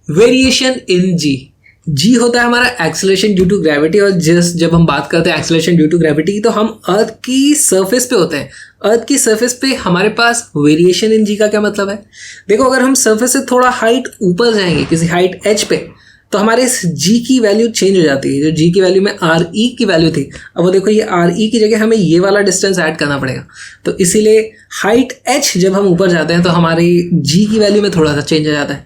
Variation in जी होता है हमारा एक्सेलरेशन ड्यू टू ग्रेविटी। और जब हम बात करते हैं एक्सेलरेशन ड्यू टू ग्रेविटी की, तो हम अर्थ की सरफेस पे होते हैं। अर्थ की सरफेस पे हमारे पास वेरिएशन इन जी का क्या मतलब है? देखो, अगर हम सरफेस से थोड़ा हाइट ऊपर जाएंगे, किसी हाइट एच पे, तो हमारे इस जी की वैल्यू चेंज हो जाती है। जो जी की वैल्यू में आर ई की वैल्यू थी, अब वो देखो, ये आर ई की जगह हमें ये वाला डिस्टेंस ऐड करना पड़ेगा। तो इसीलिए हाइट एच जब हम ऊपर जाते हैं तो हमारी जी की वैल्यू में थोड़ा सा चेंज हो जाता है।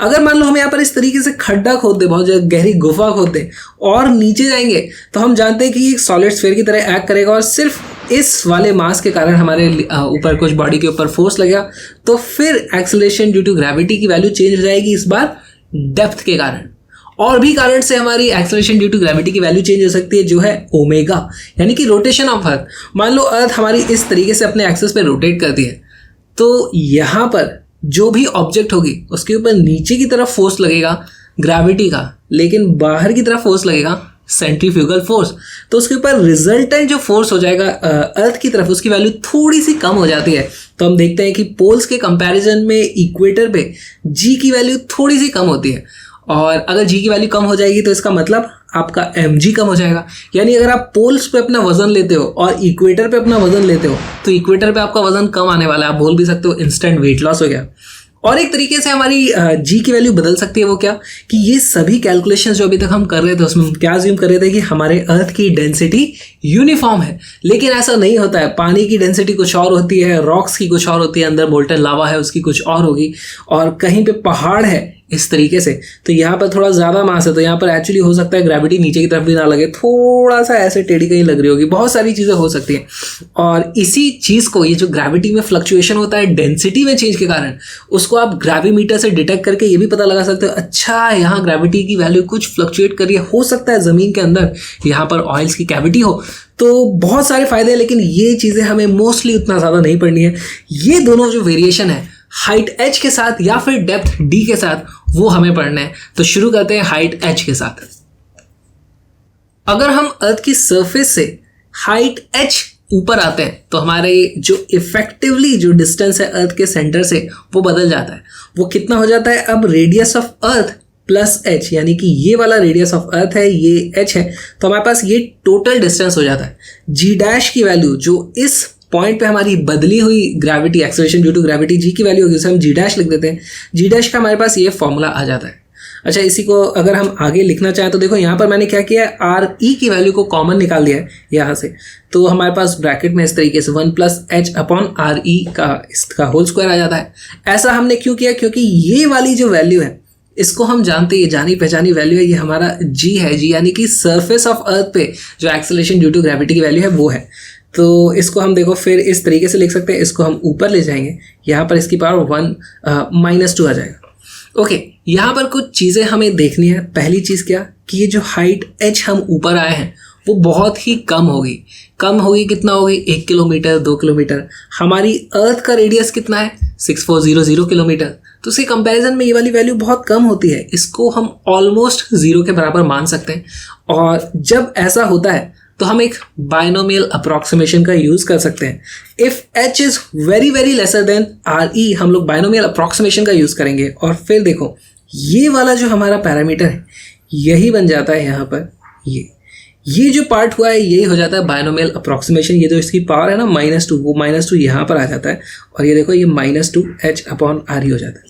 अगर मान लो हम यहाँ पर इस तरीके से खड्डा खोद दे, बहुत गहरी गुफा खोद दे और नीचे जाएंगे, तो हम जानते हैं कि ये सॉलिड स्फीयर की तरह एक्ट करेगा और सिर्फ इस वाले मास के कारण हमारे ऊपर कुछ बॉडी के ऊपर फोर्स लगेगा। तो फिर एक्सेलरेशन ड्यू टू ग्रेविटी की वैल्यू चेंज हो जाएगी, इस बार डेप्थ के कारण। और भी कारण से हमारी एक्सेलरेशन ड्यू टू ग्रेविटी की वैल्यू चेंज हो सकती है, जो है ओमेगा, यानी कि रोटेशन ऑफ अर्थ। मान लो अर्थ हमारी इस तरीके से अपने एक्सिस पे रोटेट करती है, तो यहाँ पर जो भी ऑब्जेक्ट होगी उसके ऊपर नीचे की तरफ फोर्स लगेगा ग्रेविटी का, लेकिन बाहर की तरफ फोर्स लगेगा सेंट्रीफ्यूगल फोर्स। तो उसके ऊपर रिजल्टेंट जो फोर्स हो जाएगा अर्थ की तरफ, उसकी वैल्यू थोड़ी सी कम हो जाती है। तो हम देखते हैं कि पोल्स के कंपैरिजन में इक्वेटर पे जी की वैल्यू थोड़ी सी कम होती है। और अगर जी की वैल्यू कम हो जाएगी तो इसका मतलब आपका एम जी कम हो जाएगा। यानी अगर आप पोल्स पे अपना वजन लेते हो और इक्वेटर पे अपना वजन लेते हो, तो इक्वेटर पे आपका वजन कम आने वाला है। आप बोल भी सकते हो इंस्टेंट वेट लॉस हो गया। और एक तरीके से हमारी जी की वैल्यू बदल सकती है। वो क्या कि ये सभी कैलकुलेशंस जो अभी तक हम कर रहे थे, उसमें हम क्या अज्यूम कर रहे थे कि हमारे अर्थ की डेंसिटी यूनिफॉर्म है, लेकिन ऐसा नहीं होता है। पानी की डेंसिटी कुछ और होती है, रॉक्स की कुछ और होती है, अंदर मोल्टन लावा है उसकी कुछ और होगी, और कहीं पे पहाड़ है इस तरीके से, तो यहाँ पर थोड़ा ज़्यादा मास है, तो यहाँ पर एक्चुअली हो सकता है ग्रेविटी नीचे की तरफ भी ना लगे, थोड़ा सा ऐसे टेढ़ी कहीं लग रही होगी। बहुत सारी चीज़ें हो सकती हैं। और इसी चीज़ को, ये जो ग्रेविटी में फ्लक्चुएशन होता है डेंसिटी में चेंज के कारण, उसको आप ग्रेविमीटर से डिटेक्ट करके ये भी पता लगा सकते हो, अच्छा यहाँ ग्रेविटी की वैल्यू कुछ फ्लक्चुएट कर रही है। हो सकता है ज़मीन के अंदर यहाँ पर ऑयल्स की कैविटी हो। तो बहुत सारे फायदे हैं, लेकिन ये चीज़ें हमें मोस्टली उतना ज़्यादा नहीं पढ़नी है। ये दोनों जो वेरिएशन है हाइट एच के साथ या फिर डेप्थ डी के साथ, वो हमें पढ़ना है। तो शुरू करते हैं हाइट एच के साथ। अगर हम अर्थ की सरफेस से हाइट एच ऊपर आते हैं, तो हमारे जो इफेक्टिवली जो डिस्टेंस है अर्थ के सेंटर से, वो बदल जाता है। वो कितना हो जाता है? अब radius of earth plus H, यानी कि ये वाला रेडियस ऑफ अर्थ है, ये एच है, तो हमारे पास ये टोटल डिस्टेंस हो जाता है। जी डैश की वैल्यू जो इस पॉइंट पे हमारी बदली हुई gravity, acceleration due to gravity g की वैल्यू होगी, उसे हम जी डैश लिख देते हैं। जी डैश का हमारे पास ये फॉर्मूला आ जाता है। अच्छा, इसी को अगर हम आगे लिखना चाहें तो देखो यहाँ पर मैंने क्या किया है, आर ई की वैल्यू को कॉमन निकाल दिया है यहाँ से, तो हमारे पास ब्रैकेट में इस तरीके से 1 + h अपॉन आर ई का इसका होल स्क्वायर आ जाता है। ऐसा हमने क्यों किया? क्योंकि ये वाली जो वैल्यू है, इसको हम जानते हैं, ये जानी पहचानी वैल्यू है, ये हमारा जी है। जी यानी कि सरफेस ऑफ अर्थ पे जो एक्सेलरेशन ड्यू टू ग्रेविटी की वैल्यू है वो है। तो इसको हम देखो फिर इस तरीके से लिख सकते हैं, इसको हम ऊपर ले जाएंगे, यहाँ पर इसकी पावर 1 - 2 आ जाएगा। ओके, यहाँ पर कुछ चीज़ें हमें देखनी है। पहली चीज़ क्या कि ये जो हाइट एच हम ऊपर आए हैं वो बहुत ही कम होगी। कम होगी कितना होगी? 1 किलोमीटर, 2 किलोमीटर। हमारी अर्थ का रेडियस कितना है? 6400 किलोमीटर। तो उसके कंपैरिजन में ये वाली वैल्यू बहुत कम होती है। इसको हम ऑलमोस्ट 0 के बराबर मान सकते हैं। और जब ऐसा होता है तो हम एक बाइनोमियल अप्रॉक्सीमेशन का यूज कर सकते हैं। If h is very very lesser than R E, हम लोग बाइनोमियल अप्रॉक्सीमेशन का यूज करेंगे। और फिर देखो ये वाला जो हमारा पैरामीटर है यही बन जाता है यहाँ पर, ये जो पार्ट हुआ है यही हो जाता है बाइनोमियल अप्रॉक्सीमेशन। ये जो इसकी पावर है ना -2, वो -2 यहाँ पर आ जाता है, और ये देखो ये -2 h अपॉन आर ई हो जाता है।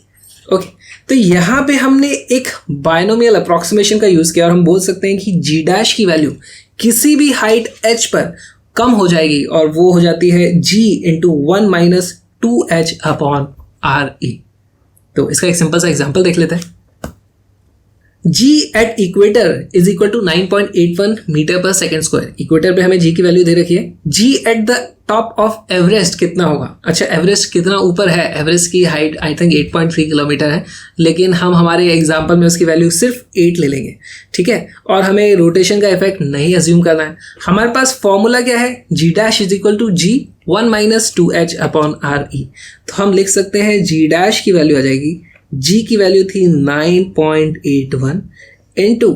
ओके, तो यहाँ पे हमने एक बाइनोमियल अप्रॉक्सीमेशन का यूज किया और हम बोल सकते हैं कि जी डैश की वैल्यू किसी भी हाइट एच पर कम हो जाएगी, और वो हो जाती है g × 1 - 2h upon R E. तो इसका एक सिंपल सा एग्जांपल देख लेते हैं। g at equator is equal to 9.81 metre per second square. Equator पे हमें g की वैल्यू दे रखी है। g at the top of Everest कितना होगा? अच्छा, एवरेस्ट कितना ऊपर है? एवरेस्ट की हाइट आई थिंक 8.3 किलोमीटर है, लेकिन हम हमारे एग्जाम्पल में उसकी वैल्यू सिर्फ 8 ले लेंगे, ठीक है। और हमें रोटेशन का इफेक्ट नहीं अज्यूम करना है। हमारे पास फॉर्मूला क्या है? G dash is equal to g 1 - 2h upon R E. तो हम लिख सकते हैं जी डैश की वैल्यू आ जाएगी, g की वैल्यू थी 9.81 इंटू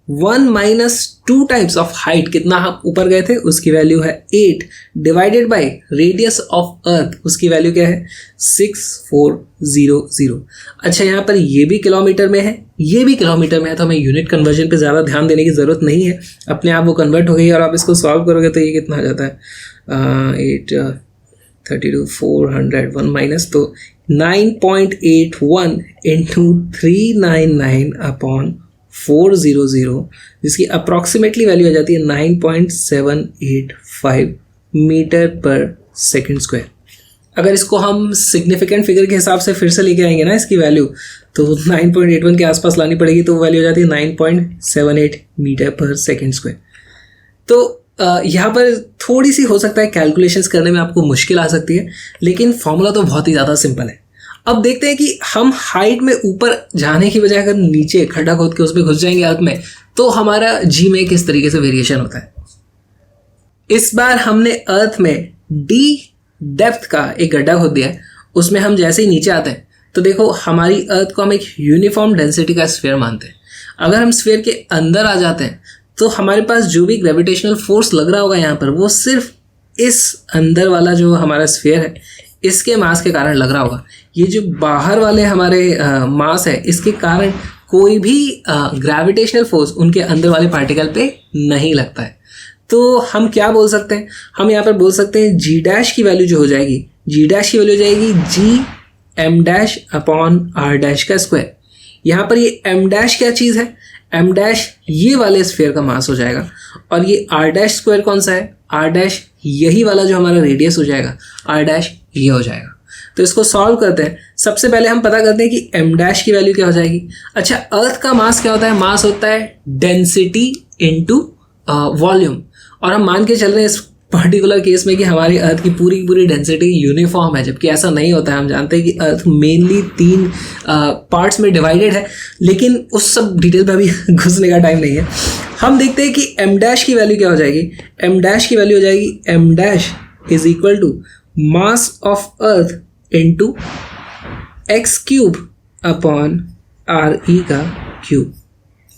1 - 2 टाइम्स ऑफ हाइट, कितना हम ऊपर गए थे उसकी वैल्यू है 8, divided by radius of earth, उसकी वैल्यू क्या है? 6400। अच्छा, यहाँ पर ये भी किलोमीटर में है, ये भी किलोमीटर में है, तो हमें यूनिट कन्वर्जन पे ज़्यादा ध्यान देने की ज़रूरत नहीं है, अपने आप वो कन्वर्ट हो गई। और आप इसको सॉल्व करोगे तो ये कितना आ जाता है, 832 400 1 माइनस, तो 9.81 इंटू 399/400, जिसकी अप्रॉक्सीमेटली वैल्यू आ जाती है 9.785 मीटर पर सेकेंड स्क्वायर। अगर इसको हम सिग्निफिकेंट फिगर के हिसाब से फिर से लेके आएंगे ना इसकी वैल्यू, तो 9.81 के आसपास लानी पड़ेगी, तो वो वैल्यू हो जाती है 9.78 मीटर पर सेकेंड स्क्वायर। तो यहाँ पर थोड़ी सी हो सकता है कैलकुलेशंस करने में आपको मुश्किल आ सकती है, लेकिन फॉर्मूला तो बहुत ही ज़्यादा सिंपल है। अब देखते हैं कि हम हाइट में ऊपर जाने की बजाय अगर नीचे खड्डा खोद के उसमें घुस जाएंगे अर्थ में, तो हमारा जी में किस तरीके से वेरिएशन होता है। इस बार हमने अर्थ में डी डेप्थ का एक गड्ढा खोद दिया है, उसमें हम जैसे ही नीचे आते हैं तो देखो हमारी अर्थ को हम एक यूनिफॉर्म डेंसिटी का स्फीयर मानते हैं। अगर हम स्फीयर के अंदर आ जाते हैं तो हमारे पास जो भी ग्रेविटेशनल फोर्स लग रहा होगा यहाँ पर, वो सिर्फ इस अंदर वाला जो हमारा स्फीयर है इसके मास के कारण लग रहा होगा। ये जो बाहर वाले हमारे मास है, इसके कारण कोई भी ग्रेविटेशनल फोर्स उनके अंदर वाले पार्टिकल पे नहीं लगता है। तो हम क्या बोल सकते हैं, हम यहाँ पर बोल सकते हैं जी डैश की वैल्यू जो हो जाएगी, जी डैश की वैल्यू हो जाएगी G M dash upon R dash का स्क्वायर। यहाँ पर ये एम डैश क्या चीज़ है, एम डैश ये वाले स्फीयर का मास हो जाएगा, और ये आर डैश स्क्वायर कौन सा है, आर डैश यही वाला जो हमारा रेडियस हो जाएगा, आर डैश ये हो जाएगा। तो इसको सॉल्व करते हैं। सबसे पहले हम पता करते हैं कि एम डैश की वैल्यू क्या हो जाएगी। अच्छा, अर्थ का मास क्या होता है, मास होता है डेंसिटी इनटू वॉल्यूम, और हम मान के चल रहे हैं इस पर्टिकुलर केस में कि हमारी अर्थ की पूरी डेंसिटी यूनिफॉर्म है, जबकि ऐसा नहीं होता है। हम जानते हैं कि अर्थ मेनली 3 पार्ट्स में डिवाइडेड है, लेकिन उस सब डिटेल पे अभी घुसने का टाइम नहीं है। हम देखते हैं कि एम डैश की वैल्यू क्या हो जाएगी। एम डैश की वैल्यू हो जाएगी M dash is equal to mass of earth into X cube upon R E का क्यूब।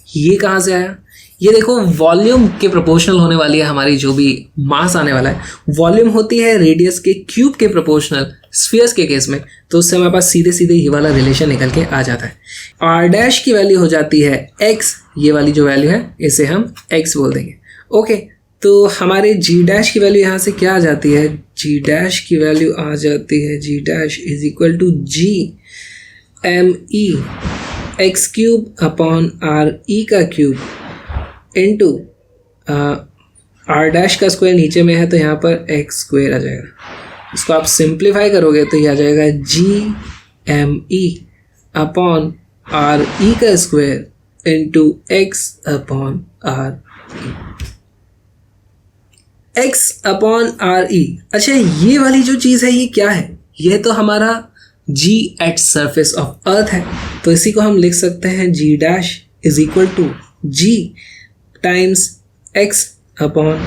ये कहाँ से आया, ये देखो वॉल्यूम के प्रोपोर्शनल होने वाली है हमारी जो भी मास आने वाला है, वॉल्यूम होती है रेडियस के क्यूब के प्रोपोर्शनल स्फीयर्स के केस में, तो उससे हमारे पास सीधे सीधे ये वाला रिलेशन निकल के आ जाता है। आर डैश की वैल्यू हो जाती है एक्स, ये वाली जो वैल्यू है इसे हम एक्स बोल देंगे। ओके, तो हमारे जी डैश की वैल्यू यहाँ से क्या आ जाती है, जी डैश की वैल्यू आ जाती है g dash is equal to g M E x cube upon R E का क्यूब इंटू आर डैश का स्क्वायर नीचे में है तो यहाँ पर एक्स स्क्वायर आ जाएगा। इसको आप सिंप्लीफाई करोगे तो ये आ जाएगा g M E upon R E का square into x upon R E, x upon R E. अच्छा, ये वाली जो चीज़ है ये क्या है, ये तो हमारा g at surface of earth है, तो इसी को हम लिख सकते हैं g dash is equal to g times x upon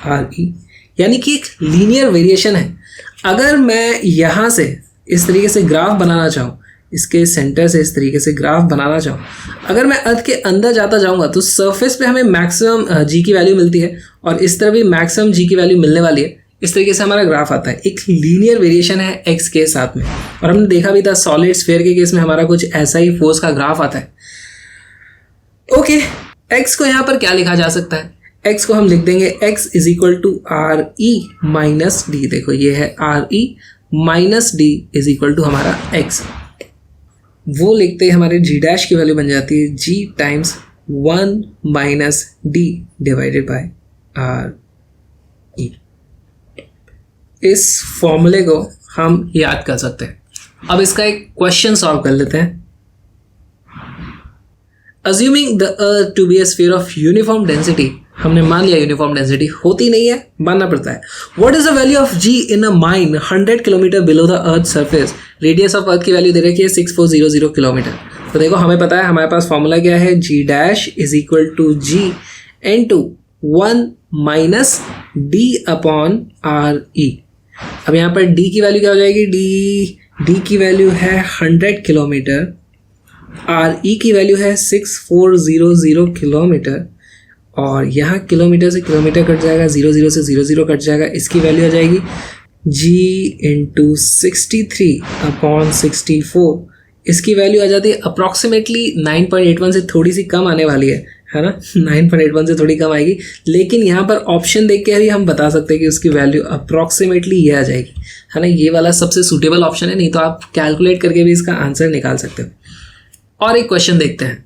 R E, यानी कि एक लीनियर वेरिएशन है। अगर मैं यहाँ से इस तरीके से ग्राफ बनाना चाहूँ, इसके सेंटर से इस तरीके से ग्राफ बनाना चाहूँ, अगर मैं अर्थ के अंदर जाता जाऊँगा तो सरफेस पे हमें मैक्सिमम जी की वैल्यू मिलती है और इस तरह भी मैक्सिमम जी की वैल्यू मिलने वाली है। इस तरीके से हमारा ग्राफ आता है, एक लीनियर वेरिएशन है एक्स के साथ में। और हमने देखा भी था सॉलिड स्फीयर के केस में हमारा कुछ ऐसा ही फोर्स का ग्राफ आता है। ओके, एक्स को यहाँ पर क्या लिखा जा सकता है, एक्स को हम लिख देंगे X is equal to R E minus D. देखो ये है R E minus D is equal to हमारा एक्स। वो लिखते ही हमारे जी डैश की वैल्यू बन जाती है g times 1 minus D divided by R E. इस फॉर्मूले को हम याद कर सकते हैं। अब इसका एक क्वेश्चन सॉल्व कर लेते हैं। Assuming the earth to be a sphere of uniform density, हमने मान लिया यूनिफॉर्म डेंसिटी होती नहीं है, मानना पड़ता है। What is the value of G in a mine 100 kilometre below the earth surface? Radius of earth की वैल्यू दे रखी है 6400 किलोमीटर। तो देखो हमें पता है हमारे पास फॉर्मूला क्या है, G dash is equal to G into 1 minus D upon R E. अब यहाँ पर D की वैल्यू क्या हो जाएगी, D की वैल्यू है 100 किलोमीटर, आर ई की वैल्यू है 6400 किलोमीटर, और यहाँ किलोमीटर से किलोमीटर कट जाएगा, 00 से 00 कट जाएगा। इसकी वैल्यू आ जाएगी G इंटू 63 अपॉन 64 इसकी वैल्यू आ जाती है अप्रॉक्सीमेटली 9.81 से थोड़ी सी कम आने वाली है ना 9.81 से थोड़ी कम आएगी, लेकिन यहाँ पर ऑप्शन देख के भी हम बता सकते हैं कि उसकी वैल्यू अप्रॉक्सीमेटली ये आ जाएगी, है ना। ये वाला सबसे सूटेबल ऑप्शन है, नहीं तो आप कैलकुलेट करके भी इसका आंसर निकाल सकते हो। और एक क्वेश्चन देखते हैं।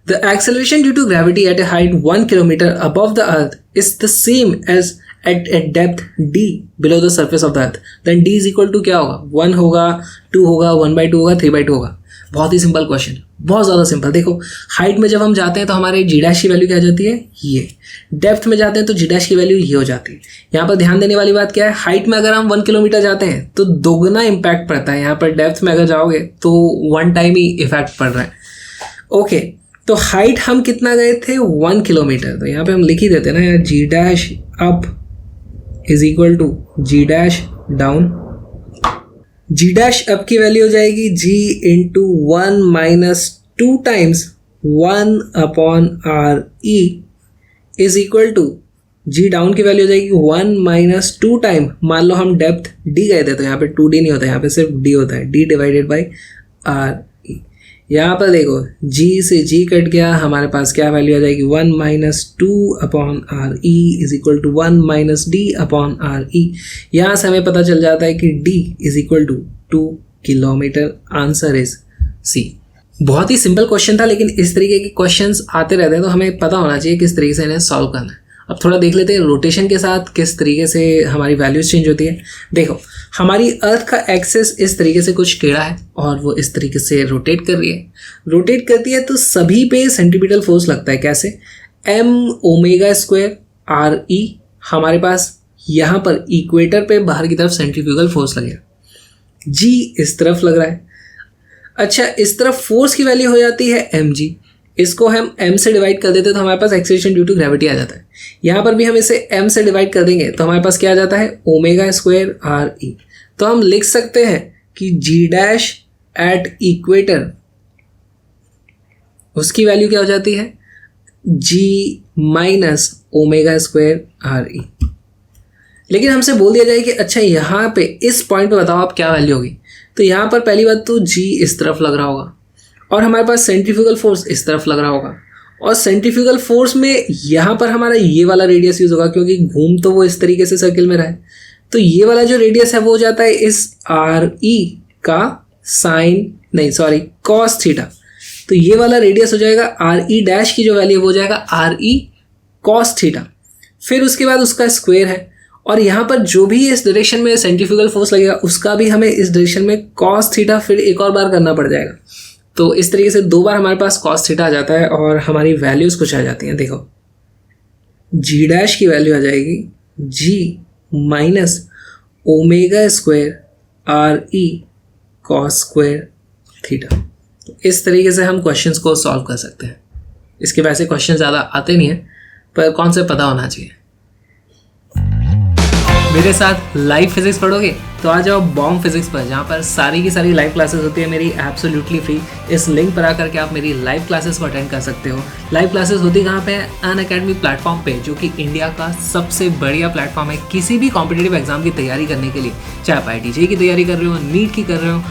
The acceleration due to gravity at a height 1 kilometer above the earth is the same as at a depth d below the surface of the earth. Then d is equal to क्या होगा? 1 होगा, 2 होगा, 1/2 होगा, 3/2 होगा। बहुत ही simple question, बहुत ज़्यादा सिंपल। देखो हाइट में जब हम जाते हैं तो हमारे जी डैश की वैल्यू क्या आ जाती है, ये। डेप्थ में जाते हैं तो जी डैश की वैल्यू ये हो जाती है। यहाँ पर ध्यान देने वाली बात क्या है, हाइट में अगर हम 1 किलोमीटर जाते हैं तो दोगुना इम्पैक्ट पड़ता है। यहाँ पर डेप्थ में अगर जाओगे तो 1 टाइम ही इफेक्ट पड़ रहा है। ओके, तो हाइट हम कितना गए थे, 1 किलोमीटर। तो यहाँ पे हम लिख ही देते हैं ना यार, g dash up is equal to g dash down. G dash up की वैल्यू हो जाएगी g into 1 minus 2 times 1/r/e is equal to g down की वैल्यू हो जाएगी 1 माइनस 2 टाइम, मान लो हम डेप्थ डी गए थे तो यहाँ पे 2d नहीं होता, यहाँ पे सिर्फ d होता है, d डिवाइडेड बाई r। यहाँ पर देखो g से g कट गया, हमारे पास क्या वैल्यू आ जाएगी 1 minus 2/r/e is equal to 1 minus d/r/e। यहाँ से हमें पता चल जाता है कि d is equal to 2 kilometre. Answer is C. बहुत ही सिंपल क्वेश्चन था, लेकिन इस तरीके के क्वेश्चंस आते रहते हैं तो हमें पता होना चाहिए किस तरीके से इन्हें सॉल्व करना है। अब थोड़ा देख लेते हैं रोटेशन के साथ किस तरीके से हमारी वैल्यूज चेंज होती है। देखो हमारी अर्थ का एक्सेस इस तरीके से कुछ टेढ़ा है और वो इस तरीके से रोटेट कर रही है। रोटेट करती है तो सभी पे सेंट्रीपिटल फोर्स लगता है। कैसे, m⍵²r⍴, हमारे पास यहाँ पर इक्वेटर पे बाहर की तरफ सेंट्रीफ्यूगल फोर्स लगेगा, g इस तरफ लग रहा है। अच्छा, इस तरफ फोर्स की वैल्यू हो जाती है mg, इसको हम m से डिवाइड कर देते हैं तो हमारे पास एक्सेलरेशन ड्यू टू ग्रेविटी आ जाता है। यहाँ पर भी हम इसे m से डिवाइड कर देंगे तो हमारे पास क्या आ जाता है ω²r⍴। तो हम लिख सकते हैं कि g डैश एट इक्वेटर, उसकी वैल्यू क्या हो जाती है g माइनस ω²r⍴। लेकिन हमसे बोल दिया जाए कि अच्छा यहाँ पे इस पॉइंट पे बताओ आप क्या वैल्यू होगी, तो यहाँ पर पहली बात तो g इस तरफ लग रहा होगा और हमारे पास सेंट्रीफ्यूगल फोर्स इस तरफ लग रहा होगा, और सेंट्रीफ्यूगल फोर्स में यहाँ पर हमारा ये वाला रेडियस यूज होगा क्योंकि घूम तो वो इस तरीके से सर्किल में रहा है। तो ये वाला जो रेडियस है वो हो जाता है इस r⍴ का cos थीटा। तो ये वाला रेडियस हो जाएगा r⍴ डैश की जो वैल्यू हो जाएगा r⍴ cos थीटा। फिर उसके बाद उसका स्क्वायर है, और यहाँ पर जो भी इस डायरेक्शन में सेंट्रीफ्यूगल फोर्स लगेगा उसका भी हमें इस डायरेक्शन में cos थीटा फिर एक और बार करना पड़ जाएगा। तो इस तरीके से 2 बार हमारे पास cos थीटा आ जाता है और हमारी वैल्यूज कुछ आ जाती हैं। देखो g डैश की वैल्यू आ जाएगी g minus ω²r⍴ cos² theta. तो इस तरीके से हम क्वेश्चंस को सॉल्व कर सकते हैं। इसके वैसे क्वेश्चन ज़्यादा आते नहीं हैं, पर कौन से पता होना चाहिए। मेरे साथ लाइव फिजिक्स पढ़ोगे तो आ जाओ बॉम्ब फिजिक्स पर, जहाँ पर सारी की सारी लाइव क्लासेस होती है मेरी एब्सोल्युटली फ्री। इस लिंक पर आकर के आप मेरी लाइव क्लासेस को अटेंड कर सकते हो। लाइव क्लासेस होती कहाँ पे है, अनअकैडमी प्लेटफॉर्म पे, जो कि इंडिया का सबसे बढ़िया प्लेटफॉर्म है किसी भी कॉम्पिटिटिव एग्जाम की तैयारी करने के लिए। चाहे आप IIT की तैयारी कर रहे हो, नीट की कर रहे हो,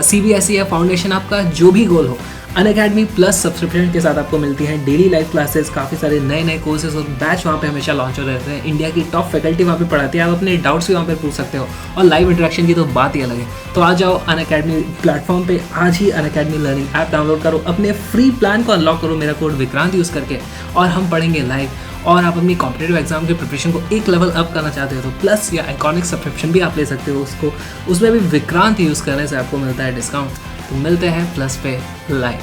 CBSE या फाउंडेशन, आपका जो भी गोल हो, अनअकैडमी प्लस सब्सक्रिप्शन के साथ आपको मिलती हैं डेली लाइव क्लासेस, काफ़ी सारे नए नए कोर्सेज और बैच वहाँ पे हमेशा लॉन्च हो रहते हैं। इंडिया की टॉप फैकल्टी वहाँ पे पढ़ाती है, आप अपने डाउट्स भी वहाँ पे पूछ सकते हो, और लाइव इंटरेक्शन की तो बात ही अलग है। तो आ जाओ अनअकैडमी प्लेटफॉर्म पे, आज ही अनअकैडमी लर्निंग ऐप डाउनलोड करो, अपने फ्री प्लान को अनलॉक करो मेरा कोड विक्रांत यूज़ करके, और हम पढ़ेंगे लाइव। और आप अपनी कॉम्पिटिटिव एग्जाम के प्रिपरेशन को एक लेवल अप करना चाहते हो तो प्लस या आइकॉनिक सब्सक्रिप्शन भी आप ले सकते हो, उसमें भी विक्रांत यूज़ करने से आपको मिलता है डिस्काउंट। तो मिलते हैं प्लस पे लाइव।